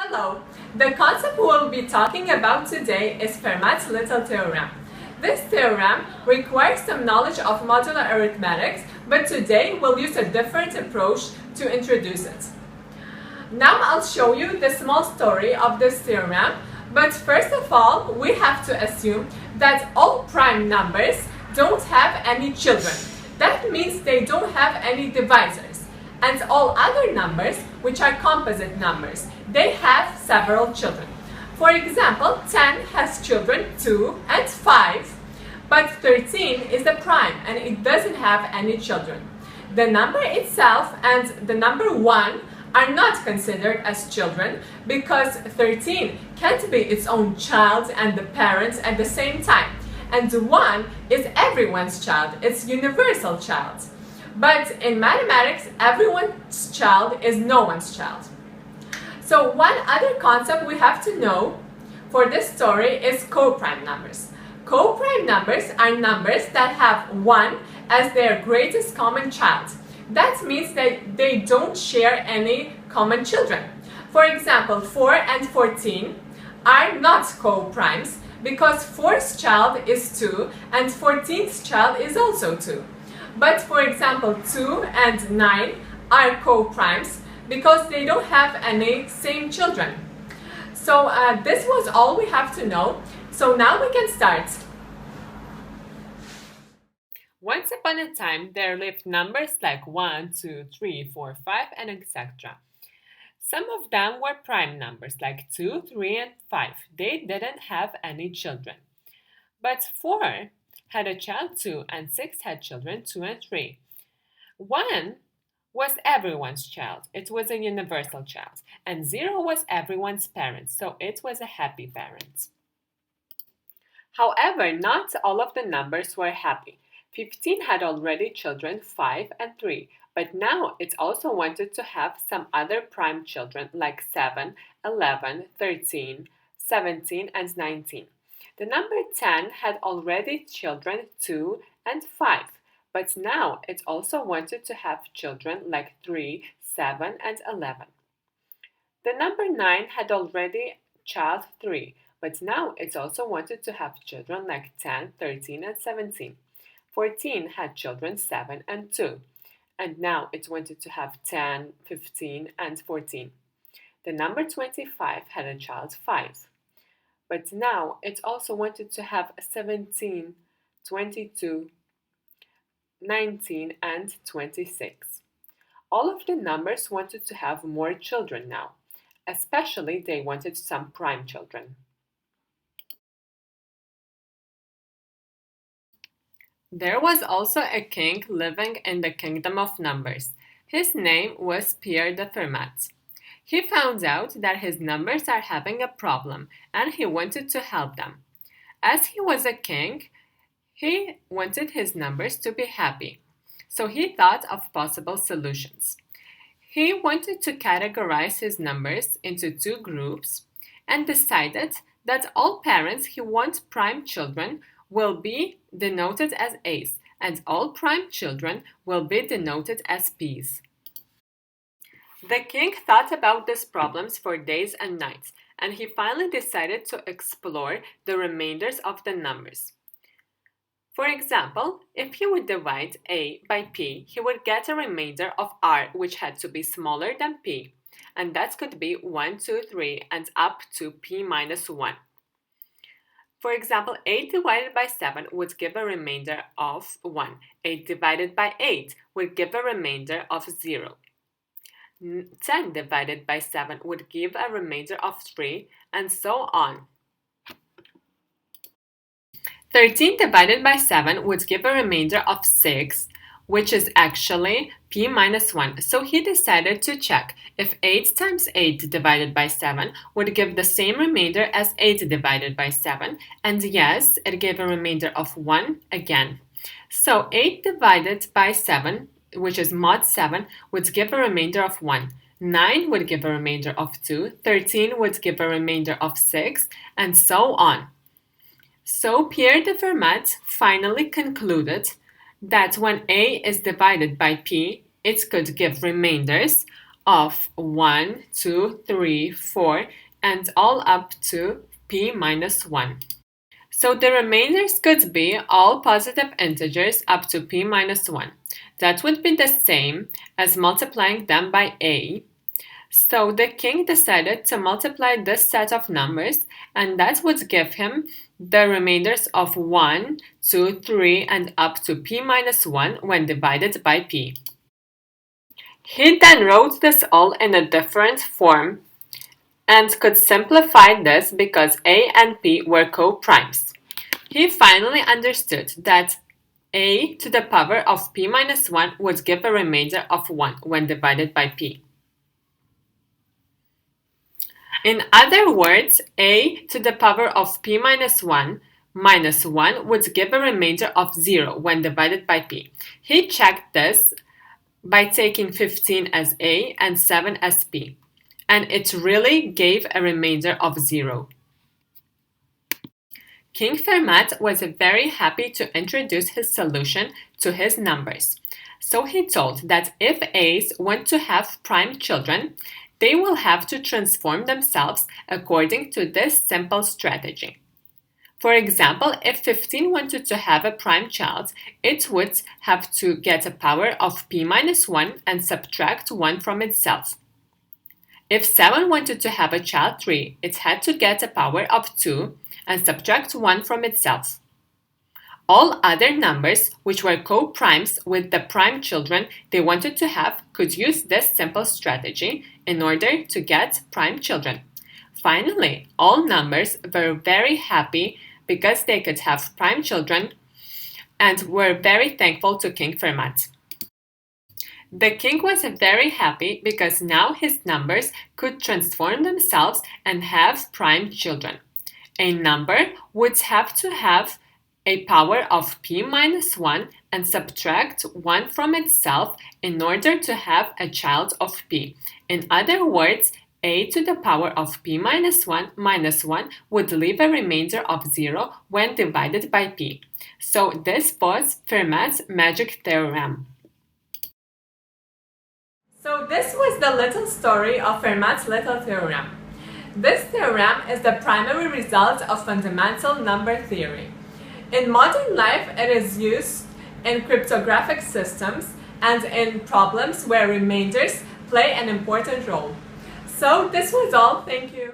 Hello! The concept we will be talking about today is Fermat's little theorem. This theorem requires some knowledge of modular arithmetics, but today we'll use a different approach to introduce it. Now I'll show you the small story of this theorem, but first of all, we have to assume that all prime numbers don't have any children. That means they don't have any divisors. And all other numbers, which are composite numbers, they have several children. For example, 10 has children 2 and 5, but 13 is a prime and it doesn't have any children. The number itself and the number 1 are not considered as children because 13 can't be its own child and the parents at the same time. And 1 is everyone's child, it's universal child. But in mathematics, everyone's child is no one's child. So one other concept we have to know for this story is co-prime numbers. Co-prime numbers are numbers that have 1 as their greatest common child. That means that they don't share any common children. For example, 4 and 14 are not co-primes because 4's child is 2 and 14's child is also 2. But for example, 2 and 9 are co-primes because they don't have any same children. So this was all we have to know. So now we can start. Once upon a time, there lived numbers like 1, 2, 3, 4, 5, and etc. Some of them were prime numbers like 2, 3, and 5. They didn't have any children. But 4 had a child 2 and 6 had children 2 and 3. 1 was everyone's child. It was a universal child. And 0 was everyone's parent, so it was a happy parent. However, not all of the numbers were happy. 15 had already children 5 and 3, but now it also wanted to have some other prime children like 7, 11, 13, 17, and 19. The number 10 had already children 2 and 5, but now it also wanted to have children like 3, 7, and 11. The number 9 had already child 3, but now it also wanted to have children like 10, 13, and 17. 14 had children 7 and 2, and now it wanted to have 10, 15, and 14. The number 25 had a child 5. But now it also wanted to have 17, 22, 19, and 26. All of the numbers wanted to have more children now. Especially they wanted some prime children. There was also a king living in the kingdom of numbers. His name was Pierre de Fermat. He found out that his numbers are having a problem and he wanted to help them. As he was a king, he wanted his numbers to be happy. So he thought of possible solutions. He wanted to categorize his numbers into 2 groups and decided that all parents who want prime children will be denoted as A's and all prime children will be denoted as B's. The king thought about these problems for days and nights, and he finally decided to explore the remainders of the numbers. For example, if he would divide A by P, he would get a remainder of R which had to be smaller than P, and that could be 1, 2, 3, and up to P minus 1. For example, 8 divided by 7 would give a remainder of 1. 8 divided by 8 would give a remainder of 0. 10 divided by 7 would give a remainder of 3, and so on. 13 divided by 7 would give a remainder of 6, which is actually P minus 1. So he decided to check if 8 times 8 divided by 7 would give the same remainder as 8 divided by 7. And yes, it gave a remainder of 1 again. So 8 divided by 7, which is mod 7, would give a remainder of 1. 9 would give a remainder of 2. 13 would give a remainder of 6, and so on. So Pierre de Fermat finally concluded that when A is divided by P, it could give remainders of 1, 2, 3, 4, and all up to p minus 1. So the remainders could be all positive integers up to p minus 1. That would be the same as multiplying them by a. So the king decided to multiply this set of numbers, and that would give him the remainders of 1, 2, 3, and up to p minus 1 when divided by p. He then wrote this all in a different form and could simplify this because a and p were co-primes. He finally understood that a to the power of p minus 1 would give a remainder of 1 when divided by p. In other words, a to the power of p minus 1 would give a remainder of 0 when divided by p. He checked this by taking 15 as a and 7 as p, and it really gave a remainder of 0. King Fermat was very happy to introduce his solution to his numbers. So he told that if a's want to have prime children, they will have to transform themselves according to this simple strategy. For example, if 15 wanted to have a prime child, it would have to get a power of p minus 1 and subtract 1 from itself. If 7 wanted to have a child 3, it had to get a power of 2 and subtract 1 from itself. All other numbers, which were co-primes with the prime children they wanted to have, could use this simple strategy in order to get prime children. Finally, all numbers were very happy because they could have prime children and were very thankful to King Fermat. The king was very happy because now his numbers could transform themselves and have prime children. A number would have to have a power of p minus 1 and subtract 1 from itself in order to have a child of p. In other words, a to the power of p minus 1 would leave a remainder of 0 when divided by p. So this was Fermat's magic theorem. So this was the little story of Fermat's little theorem. This theorem is the primary result of fundamental number theory. In modern life, it is used in cryptographic systems and in problems where remainders play an important role. So this was all. Thank you.